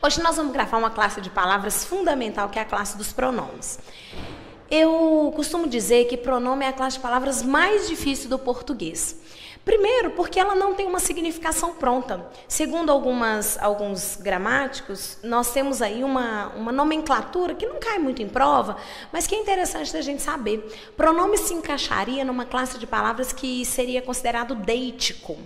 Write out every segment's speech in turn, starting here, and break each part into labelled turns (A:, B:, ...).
A: Hoje nós vamos gravar uma classe de palavras fundamental, que é a classe dos pronomes. Eu costumo dizer que pronome é a classe de palavras mais difícil do português. Primeiro, porque ela não tem uma significação pronta. Segundo alguns gramáticos, nós temos aí uma nomenclatura que não cai muito em prova, mas que é interessante da gente saber. Pronome se encaixaria numa classe de palavras que seria considerado deítico.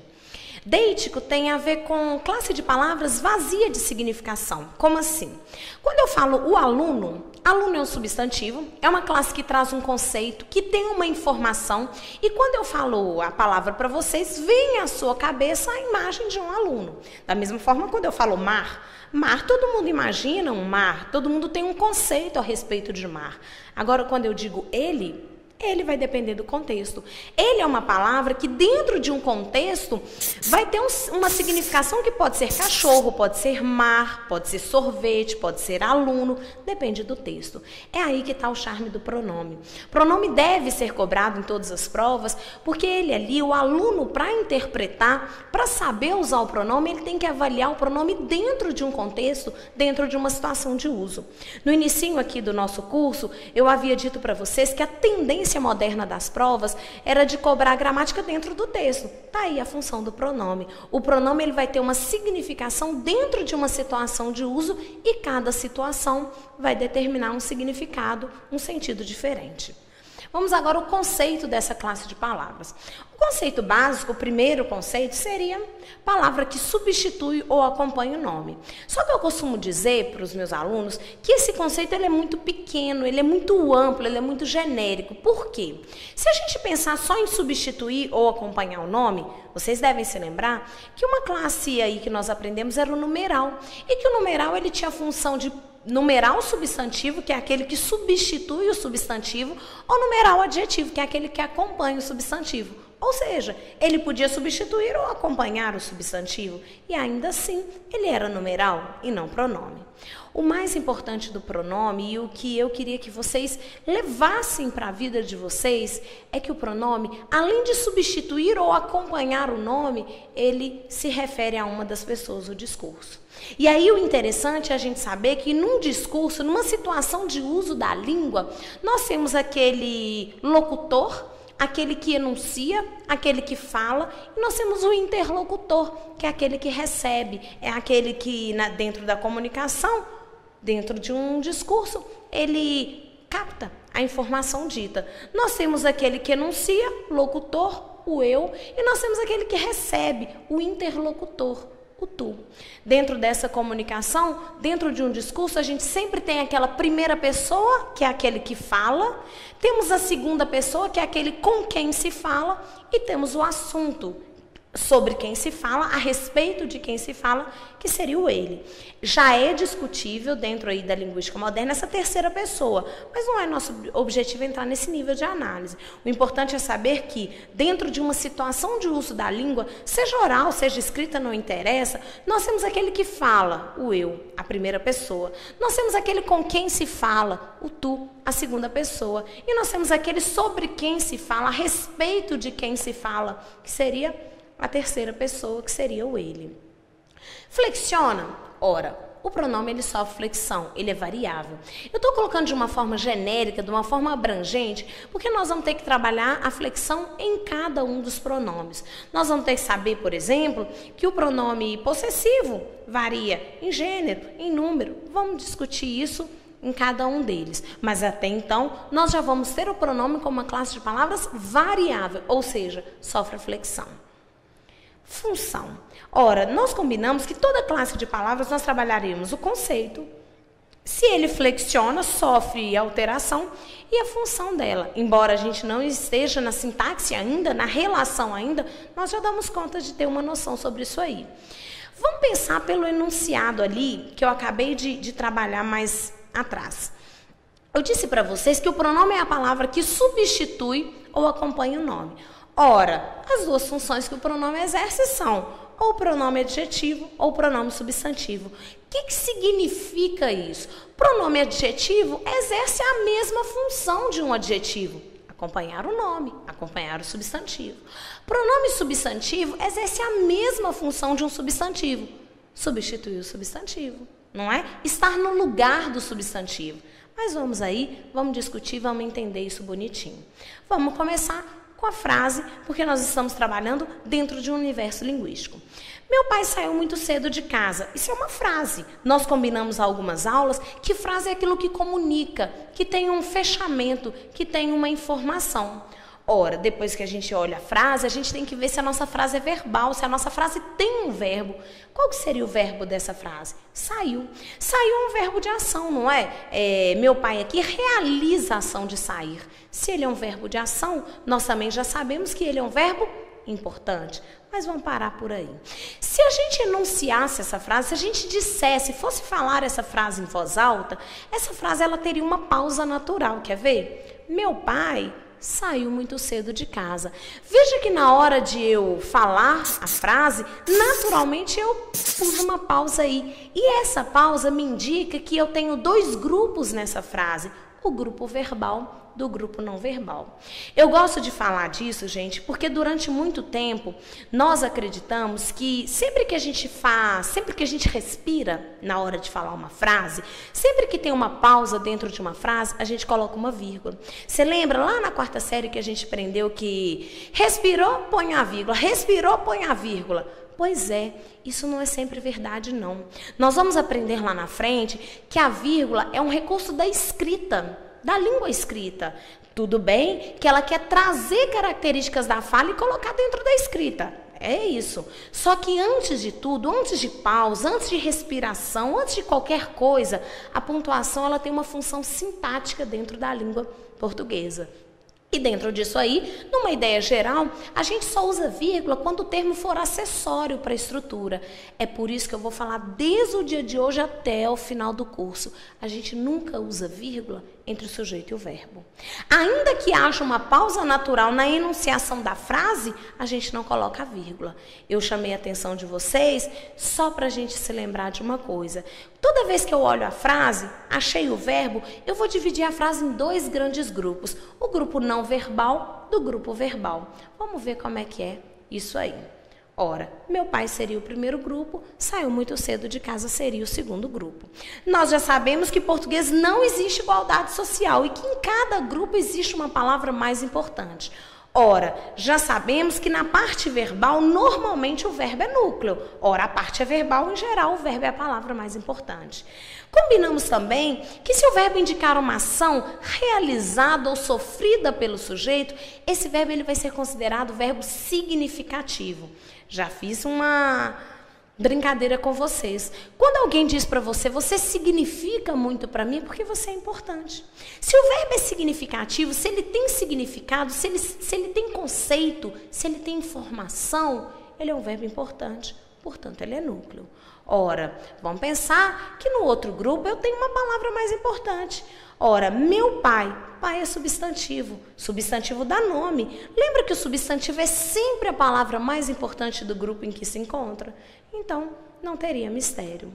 A: Deítico tem a ver com classe de palavras vazia de significação. Como assim? Quando eu falo o aluno, aluno é um substantivo, é uma classe que traz um conceito, que tem uma informação, e quando eu falo a palavra para vocês, vem à sua cabeça a imagem de um aluno. Da mesma forma, quando eu falo mar, mar, todo mundo imagina um mar, todo mundo tem um conceito a respeito de mar. Agora, quando eu digo ele vai depender do contexto. Ele é uma palavra que dentro de um contexto vai ter uma significação que pode ser cachorro, pode ser mar, pode ser sorvete, pode ser aluno, depende do texto. É aí que está o charme do pronome. Pronome deve ser cobrado em todas as provas, porque ele ali, o aluno, para interpretar, para saber usar o pronome, ele tem que avaliar o pronome dentro de um contexto, dentro de uma situação de uso. No inicinho aqui do nosso curso, eu havia dito para vocês que a tendência moderna das provas era de cobrar a gramática dentro do texto. Está aí a função do pronome. O pronome ele vai ter uma significação dentro de uma situação de uso e cada situação vai determinar um significado, um sentido diferente. Vamos agora ao conceito dessa classe de palavras. O conceito básico, o primeiro conceito, seria palavra que substitui ou acompanha o nome. Só que eu costumo dizer para os meus alunos que esse conceito ele é muito pequeno, ele é muito amplo, ele é muito genérico. Por quê? Se a gente pensar só em substituir ou acompanhar o nome, vocês devem se lembrar que uma classe aí que nós aprendemos era o numeral. E que o numeral ele tinha a função de numerar o substantivo, que é aquele que substitui o substantivo, ou numerar o adjetivo, que é aquele que acompanha o substantivo. Ou seja, ele podia substituir ou acompanhar o substantivo, e ainda assim, ele era numeral e não pronome. O mais importante do pronome, e o que eu queria que vocês levassem para a vida de vocês, é que o pronome, além de substituir ou acompanhar o nome, ele se refere a uma das pessoas do discurso. E aí o interessante é a gente saber que num discurso, numa situação de uso da língua, nós temos aquele locutor, aquele que enuncia, aquele que fala, e nós temos o interlocutor, que é aquele que recebe, é aquele que dentro da comunicação, dentro de um discurso, ele capta a informação dita. Nós temos aquele que enuncia, locutor, o eu, e nós temos aquele que recebe, o interlocutor, o tu. Dentro dessa comunicação, dentro de um discurso, a gente sempre tem aquela primeira pessoa, que é aquele que fala, temos a segunda pessoa, que é aquele com quem se fala, e temos o assunto sobre quem se fala, a respeito de quem se fala, que seria o ele. Já é discutível dentro aí da linguística moderna essa terceira pessoa, mas não é nosso objetivo entrar nesse nível de análise. O importante é saber que dentro de uma situação de uso da língua, seja oral, seja escrita, não interessa, nós temos aquele que fala, o eu, a primeira pessoa. Nós temos aquele com quem se fala, o tu, a segunda pessoa. E nós temos aquele sobre quem se fala, a respeito de quem se fala, que seria a terceira pessoa, que seria o ele. Flexiona? Ora, o pronome ele sofre flexão, ele é variável. Eu estou colocando de uma forma genérica, de uma forma abrangente, porque nós vamos ter que trabalhar a flexão em cada um dos pronomes. Nós vamos ter que saber, por exemplo, que o pronome possessivo varia em gênero, em número. Vamos discutir isso em cada um deles. Mas até então, nós já vamos ter o pronome como uma classe de palavras variável, ou seja, sofre flexão. Função. Ora, nós combinamos que toda classe de palavras nós trabalharíamos o conceito. Se ele flexiona, sofre alteração e a função dela. Embora a gente não esteja na sintaxe ainda, na relação ainda, nós já damos conta de ter uma noção sobre isso aí. Vamos pensar pelo enunciado ali, que eu acabei de trabalhar mais atrás. Eu disse para vocês que o pronome é a palavra que substitui ou acompanha o nome. Ora, as duas funções que o pronome exerce são ou o pronome adjetivo ou o pronome substantivo. O que significa isso? Pronome adjetivo exerce a mesma função de um adjetivo. Acompanhar o nome, acompanhar o substantivo. Pronome substantivo exerce a mesma função de um substantivo. Substituir o substantivo. não é? Estar no lugar do substantivo. Mas vamos aí, vamos discutir, vamos entender isso bonitinho. Vamos começar com a frase, porque nós estamos trabalhando dentro de um universo linguístico. Meu pai saiu muito cedo de casa. Isso é uma frase. Nós combinamos algumas aulas que frase é aquilo que comunica, que tem um fechamento, que tem uma informação. Ora, depois que a gente olha a frase, a gente tem que ver se a nossa frase é verbal, se a nossa frase tem um verbo. Qual que seria o verbo dessa frase? Saiu. Saiu é um verbo de ação, não é? Meu pai aqui realiza a ação de sair. Se ele é um verbo de ação, nós também já sabemos que ele é um verbo importante. Mas vamos parar por aí. Se a gente enunciasse essa frase, se a gente dissesse, fosse falar essa frase em voz alta, essa frase ela teria uma pausa natural. Quer ver? Meu pai saiu muito cedo de casa. Veja que na hora de eu falar a frase, naturalmente eu pus uma pausa aí. E essa pausa me indica que eu tenho dois grupos nessa frase. O grupo verbal do grupo não verbal. Eu gosto de falar disso, gente, porque durante muito tempo nós acreditamos que sempre que a gente faz, sempre que a gente respira na hora de falar uma frase, sempre que tem uma pausa dentro de uma frase, a gente coloca uma vírgula. Você lembra lá na quarta série que a gente aprendeu que respirou, põe a vírgula, respirou, põe a vírgula? Pois é, isso não é sempre verdade, não. Nós vamos aprender lá na frente que a vírgula é um recurso da escrita, da língua escrita. Tudo bem que ela quer trazer características da fala e colocar dentro da escrita. É isso. Só que antes de tudo, antes de pausa, antes de respiração, antes de qualquer coisa, a pontuação ela tem uma função sintática dentro da língua portuguesa. E dentro disso aí, numa ideia geral, a gente só usa vírgula quando o termo for acessório para a estrutura. É por isso que eu vou falar desde o dia de hoje até o final do curso. A gente nunca usa vírgula entre o sujeito e o verbo. Ainda que haja uma pausa natural na enunciação da frase, a gente não coloca a vírgula. Eu chamei a atenção de vocês só para a gente se lembrar de uma coisa. Toda vez que eu olho a frase, achei o verbo, eu vou dividir a frase em dois grandes grupos. O grupo não verbal do grupo verbal. Vamos ver como é que é isso aí. Ora, meu pai seria o primeiro grupo, saiu muito cedo de casa seria o segundo grupo. Nós já sabemos que em português não existe igualdade social e que em cada grupo existe uma palavra mais importante. Ora, já sabemos que na parte verbal, normalmente o verbo é núcleo. Ora, a parte é verbal, em geral, o verbo é a palavra mais importante. Combinamos também que se o verbo indicar uma ação realizada ou sofrida pelo sujeito, esse verbo ele vai ser considerado verbo significativo. Já fiz uma brincadeira com vocês. Quando alguém diz para você, você significa muito para mim, porque você é importante. Se o verbo é significativo, se ele tem significado, se ele tem conceito, se ele tem informação, ele é um verbo importante, portanto, ele é núcleo. Ora, vamos pensar que no outro grupo eu tenho uma palavra mais importante. Ora, meu pai, pai é substantivo, substantivo dá nome. Lembra que o substantivo é sempre a palavra mais importante do grupo em que se encontra? Então, não teria mistério.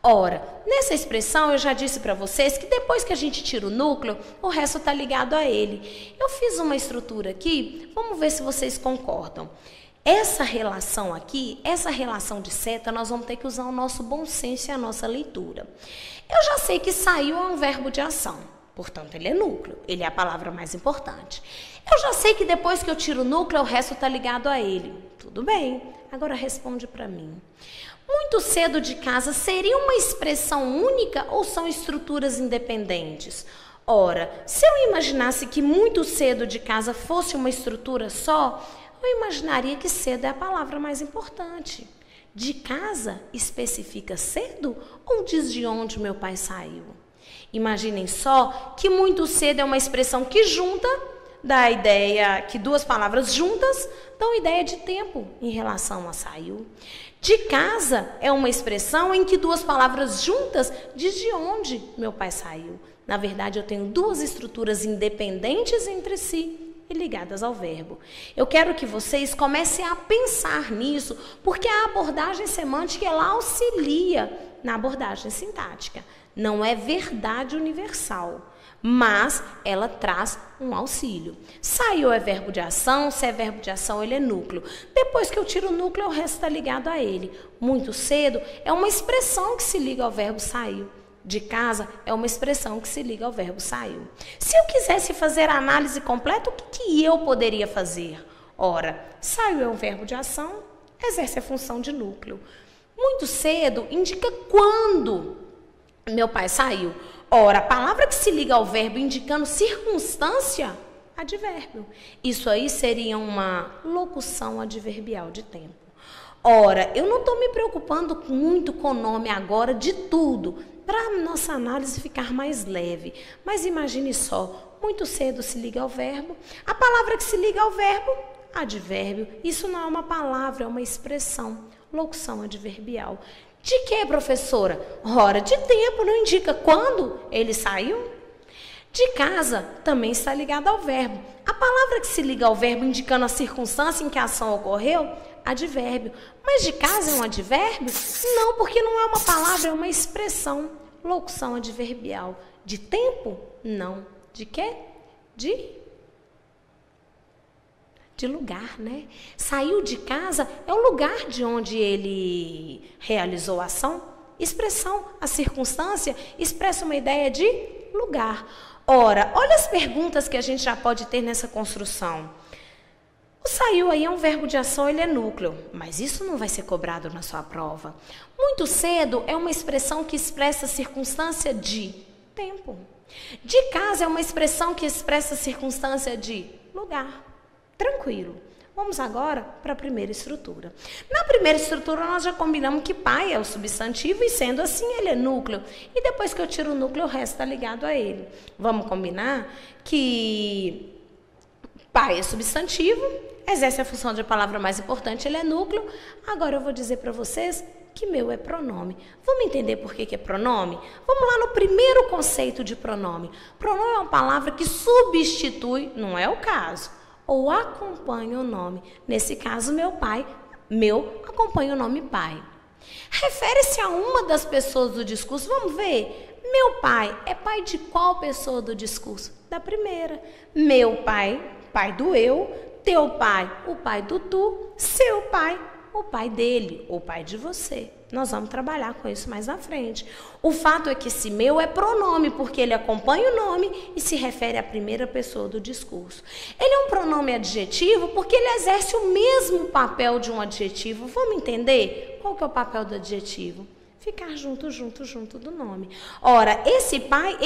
A: Ora, nessa expressão eu já disse para vocês que depois que a gente tira o núcleo, o resto está ligado a ele. Eu fiz uma estrutura aqui, vamos ver se vocês concordam. Essa relação aqui, essa relação de seta, nós vamos ter que usar o nosso bom senso e a nossa leitura. Eu já sei que saiu é um verbo de ação, portanto ele é núcleo, ele é a palavra mais importante. Eu já sei que depois que eu tiro o núcleo, o resto está ligado a ele. Tudo bem, agora responde para mim. Muito cedo de casa seria uma expressão única ou são estruturas independentes? Ora, se eu imaginasse que muito cedo de casa fosse uma estrutura só, eu imaginaria que cedo é a palavra mais importante. De casa especifica cedo ou diz de onde meu pai saiu? Imaginem só que muito cedo é uma expressão que junta, dá a ideia que duas palavras juntas dão ideia de tempo em relação a saiu. De casa é uma expressão em que duas palavras juntas diz de onde meu pai saiu. Na verdade, eu tenho duas estruturas independentes entre si e ligadas ao verbo. Eu quero que vocês comecem a pensar nisso, porque a abordagem semântica ela auxilia na abordagem sintática. Não é verdade universal, mas ela traz um auxílio. Saiu é verbo de ação, se é verbo de ação, ele é núcleo. Depois que eu tiro o núcleo, o resto está ligado a ele. Muito cedo é uma expressão que se liga ao verbo saiu. De casa é uma expressão que se liga ao verbo saiu. Se eu quisesse fazer a análise completa, o que eu poderia fazer? Ora, saiu é um verbo de ação, exerce a função de núcleo. Muito cedo indica quando meu pai saiu. Ora, a palavra que se liga ao verbo indicando circunstância, advérbio. Isso aí seria uma locução adverbial de tempo. Ora, eu não estou me preocupando muito com o nome agora de tudo, para a nossa análise ficar mais leve. Mas imagine só, muito cedo se liga ao verbo. A palavra que se liga ao verbo, advérbio. Isso não é uma palavra, é uma expressão, locução adverbial. De que, professora? Ora, de tempo, não indica quando ele saiu? De casa também está ligado ao verbo. A palavra que se liga ao verbo indicando a circunstância em que a ação ocorreu, advérbio. Mas de casa é um advérbio? Não, porque não é uma palavra, é uma expressão, locução adverbial. De tempo? Não. De quê? De lugar, né? Saiu de casa é o lugar de onde ele realizou a ação. Expressão, a circunstância, expressa uma ideia de lugar. Ora, olha as perguntas que a gente já pode ter nessa construção. O saiu aí é um verbo de ação, ele é núcleo, mas isso não vai ser cobrado na sua prova. Muito cedo é uma expressão que expressa a circunstância de tempo. De casa é uma expressão que expressa a circunstância de lugar. Tranquilo. Vamos agora para a primeira estrutura. Na primeira estrutura, nós já combinamos que pai é o substantivo e, sendo assim, ele é núcleo. E depois que eu tiro o núcleo, o resto está ligado a ele. Vamos combinar que pai é substantivo, exerce a função de palavra mais importante, ele é núcleo. Agora eu vou dizer para vocês que meu é pronome. Vamos entender por que é pronome? Vamos lá no primeiro conceito de pronome. Pronome é uma palavra que substitui, não é o caso, ou acompanha o nome. Nesse caso, meu acompanha o nome pai. Refere-se a uma das pessoas do discurso. Vamos ver? Meu pai é pai de qual pessoa do discurso? Da primeira. Meu pai, pai do eu. Teu pai, o pai do tu. Seu pai, o pai dele, o pai de você. Nós vamos trabalhar com isso mais na frente. O fato é que esse meu é pronome, porque ele acompanha o nome e se refere à primeira pessoa do discurso. Ele é um pronome adjetivo porque ele exerce o mesmo papel de um adjetivo. Vamos entender? Qual que é o papel do adjetivo? Ficar junto do nome. Ora, esse pai,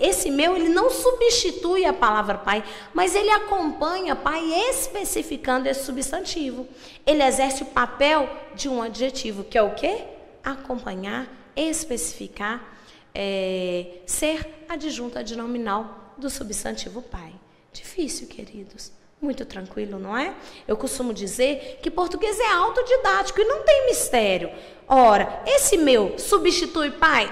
A: esse meu, ele não substitui a palavra pai, mas ele acompanha pai especificando esse substantivo. Ele exerce o papel de um adjetivo, que é o quê? Acompanhar, especificar, ser adjunto adnominal do substantivo pai. Difícil, queridos. Muito tranquilo, não é? Eu costumo dizer que português é autodidático e não tem mistério. Ora, esse meu substitui pai?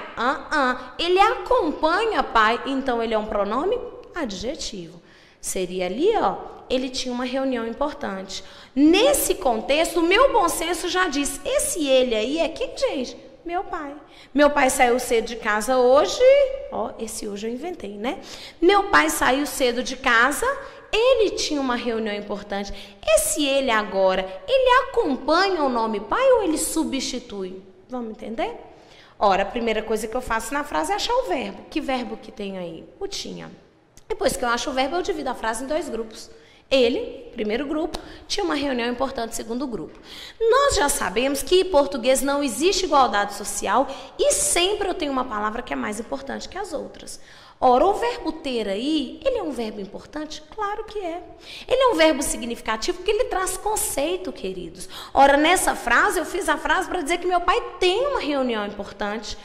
A: Ele acompanha pai, então ele é um pronome adjetivo. Seria ali, ele tinha uma reunião importante. Nesse contexto, o meu bom senso já diz, esse ele aí é quem, gente? Meu pai. Meu pai saiu cedo de casa hoje. Esse hoje eu inventei, né? Meu pai saiu cedo de casa. Ele tinha uma reunião importante. Esse ele agora, ele acompanha o nome pai ou ele substitui? Vamos entender? Ora, a primeira coisa que eu faço na frase é achar o verbo. Que verbo que tem aí? O tinha. Depois que eu acho o verbo, eu divido a frase em 2 grupos. Ele, primeiro grupo, tinha uma reunião importante, segundo grupo. Nós já sabemos que em português não existe igualdade social e sempre eu tenho uma palavra que é mais importante que as outras. Ora, o verbo ter aí, ele é um verbo importante? Claro que é. Ele é um verbo significativo porque ele traz conceito, queridos. Ora, nessa frase, eu fiz a frase para dizer que meu pai tem uma reunião importante.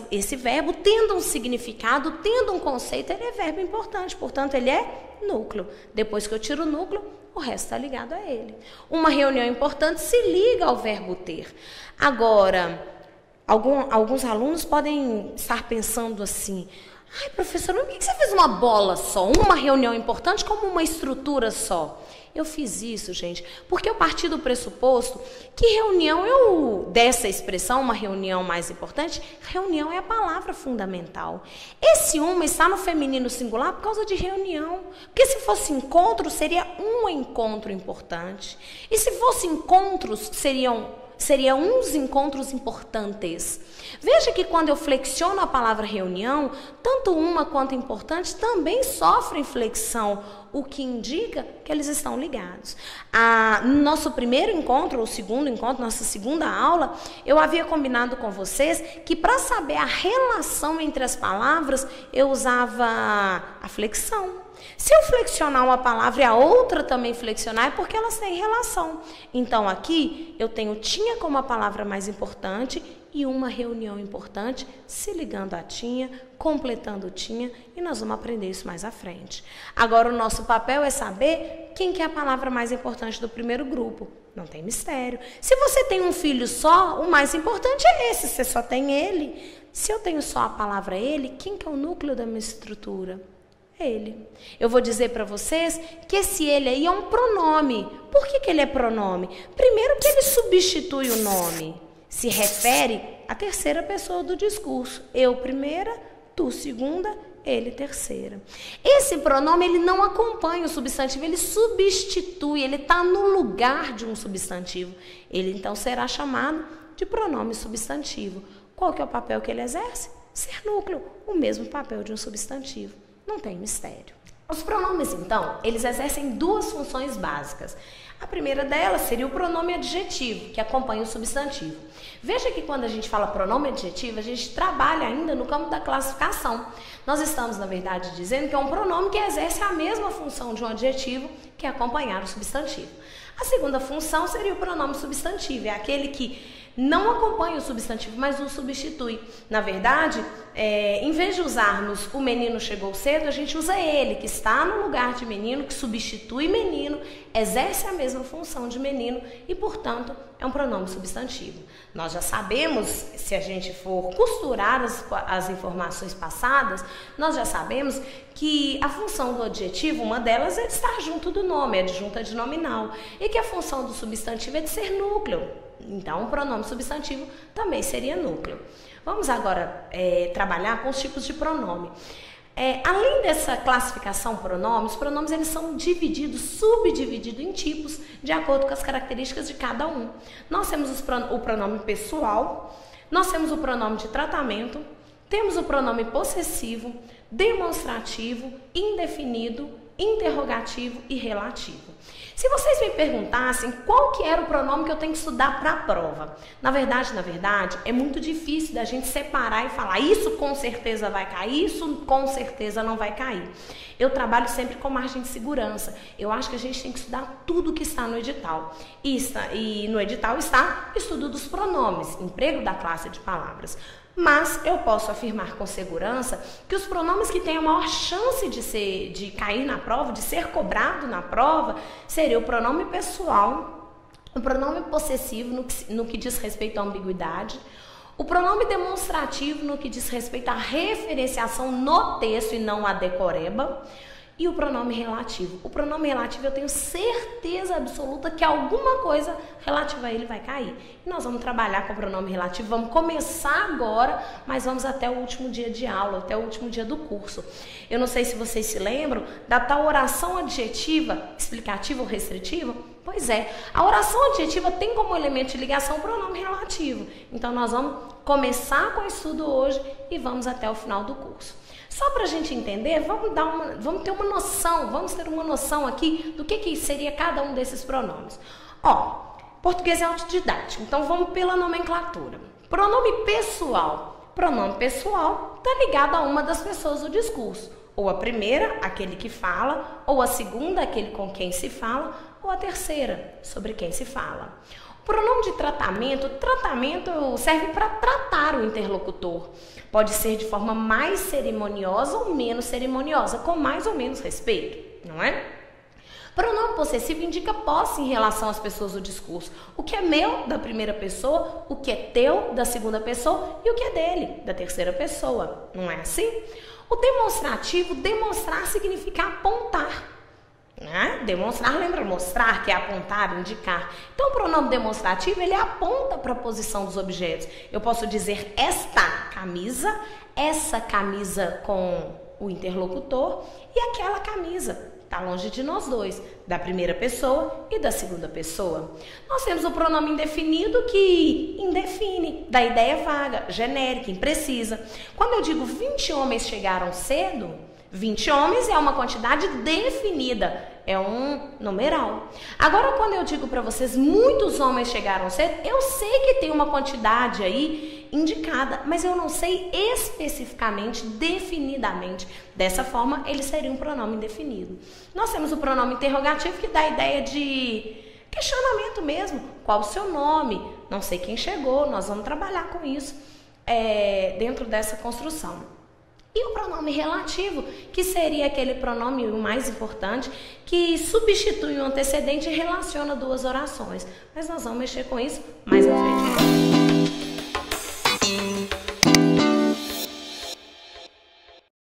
A: Esse verbo, tendo um significado, tendo um conceito, ele é verbo importante. Portanto, ele é núcleo. Depois que eu tiro o núcleo, o resto está ligado a ele. Uma reunião importante se liga ao verbo ter. Agora, alguns alunos podem estar pensando assim, Ai, professora, por que você fez uma bola só? Uma reunião importante como uma estrutura só? Eu fiz isso, gente, porque eu parti do pressuposto que reunião, dessa expressão, uma reunião mais importante, reunião é a palavra fundamental. Esse uma está no feminino singular por causa de reunião. Porque se fosse encontro, seria um encontro importante. E se fosse encontros, seriam uns encontros importantes. Veja que quando eu flexiono a palavra reunião, tanto uma quanto importante também sofrem flexão, o que indica que eles estão ligados. No nosso primeiro encontro, ou segundo encontro, nossa segunda aula, eu havia combinado com vocês que para saber a relação entre as palavras, eu usava a flexão. Se eu flexionar uma palavra e a outra também flexionar, é porque elas têm relação. Então, aqui, eu tenho tinha como a palavra mais importante e uma reunião importante, se ligando a tinha, completando o tinha, e nós vamos aprender isso mais à frente. Agora, o nosso papel é saber quem que é a palavra mais importante do primeiro grupo. Não tem mistério. Se você tem um filho só, o mais importante é esse, você só tem ele. Se eu tenho só a palavra ele, quem que é o núcleo da minha estrutura? Ele. Eu vou dizer para vocês que esse ele aí é um pronome. Por que ele é pronome? Primeiro que ele substitui o nome. Se refere à terceira pessoa do discurso. Eu primeira, tu segunda, ele terceira. Esse pronome ele não acompanha o substantivo, ele substitui, ele está no lugar de um substantivo. Ele então será chamado de pronome substantivo. Qual que é o papel que ele exerce? Ser núcleo, o mesmo papel de um substantivo. Não tem mistério. Os pronomes, então, eles exercem duas funções básicas. A primeira delas seria o pronome adjetivo, que acompanha o substantivo. Veja que quando a gente fala pronome adjetivo, a gente trabalha ainda no campo da classificação. Nós estamos, na verdade, dizendo que é um pronome que exerce a mesma função de um adjetivo, que é acompanhar o substantivo. A segunda função seria o pronome substantivo, é aquele que não acompanha o substantivo, mas o substitui. Na verdade, em vez de usarmos o menino chegou cedo, a gente usa ele, que está no lugar de menino, que substitui menino, exerce a mesma função de menino e, portanto, é um pronome substantivo. Nós já sabemos, se a gente for costurar as informações passadas, nós já sabemos que a função do adjetivo, uma delas é de estar junto do nome, é adjunta de nominal, e que a função do substantivo é de ser núcleo. Então, o pronome substantivo também seria núcleo. Vamos agora trabalhar com os tipos de pronome. Além dessa classificação pronomes, os pronomes eles são subdivididos em tipos, de acordo com as características de cada um. Nós temos o pronome pessoal, nós temos o pronome de tratamento, temos o pronome possessivo, demonstrativo, indefinido, interrogativo e relativo. Se vocês me perguntassem qual que era o pronome que eu tenho que estudar para a prova, na verdade, é muito difícil da gente separar e falar isso com certeza vai cair, isso com certeza não vai cair. Eu trabalho sempre com margem de segurança. Eu acho que a gente tem que estudar tudo que está no edital. E no edital está o estudo dos pronomes, emprego da classe de palavras. Mas eu posso afirmar com segurança que os pronomes que têm a maior chance de cair na prova, de ser cobrado na prova, seria o pronome pessoal, o pronome possessivo no que diz respeito à ambiguidade, o pronome demonstrativo no que diz respeito à referenciação no texto e não à decoreba, e o pronome relativo. O pronome relativo eu tenho certeza absoluta que alguma coisa relativa a ele vai cair. E nós vamos trabalhar com o pronome relativo, vamos começar agora, mas vamos até o último dia de aula, até o último dia do curso. Eu não sei se vocês se lembram da tal oração adjetiva, explicativa ou restritiva. Pois é, a oração adjetiva tem como elemento de ligação o pronome relativo. Então nós vamos começar com o estudo hoje e vamos até o final do curso. Só para a gente entender, vamos ter uma noção aqui do que seria cada um desses pronomes. Português é autodidático, então vamos pela nomenclatura. Pronome pessoal. Pronome pessoal está ligado a uma das pessoas do discurso. Ou a primeira, aquele que fala, ou a segunda, aquele com quem se fala, ou a terceira, sobre quem se fala. O pronome de tratamento serve para tratar o interlocutor. Pode ser de forma mais cerimoniosa ou menos cerimoniosa, com mais ou menos respeito, não é? Pronome possessivo indica posse em relação às pessoas do discurso. O que é meu, da primeira pessoa, o que é teu, da segunda pessoa, e o que é dele, da terceira pessoa. Não é assim? O demonstrativo, demonstrar significa apontar. Né? Demonstrar, lembra? Mostrar, que é apontar, indicar. Então, o pronome demonstrativo, ele aponta para a posição dos objetos. Eu posso dizer esta camisa, essa camisa com o interlocutor e aquela camisa. Está longe de nós dois, da primeira pessoa e da segunda pessoa. Nós temos o pronome indefinido que indefine, dá ideia vaga, genérica, imprecisa. Quando eu digo 20 homens chegaram cedo, 20 homens é uma quantidade definida, é um numeral. Agora, quando eu digo para vocês muitos homens chegaram cedo, eu sei que tem uma quantidade aí indicada, mas eu não sei especificamente, definidamente. Dessa forma, ele seria um pronome indefinido. Nós temos o pronome interrogativo, que dá a ideia de questionamento mesmo. Qual o seu nome? Não sei quem chegou, nós vamos trabalhar com isso dentro dessa construção. E o pronome relativo, que seria aquele pronome, o mais importante, que substitui o antecedente e relaciona duas orações. Mas nós vamos mexer com isso mais à frente.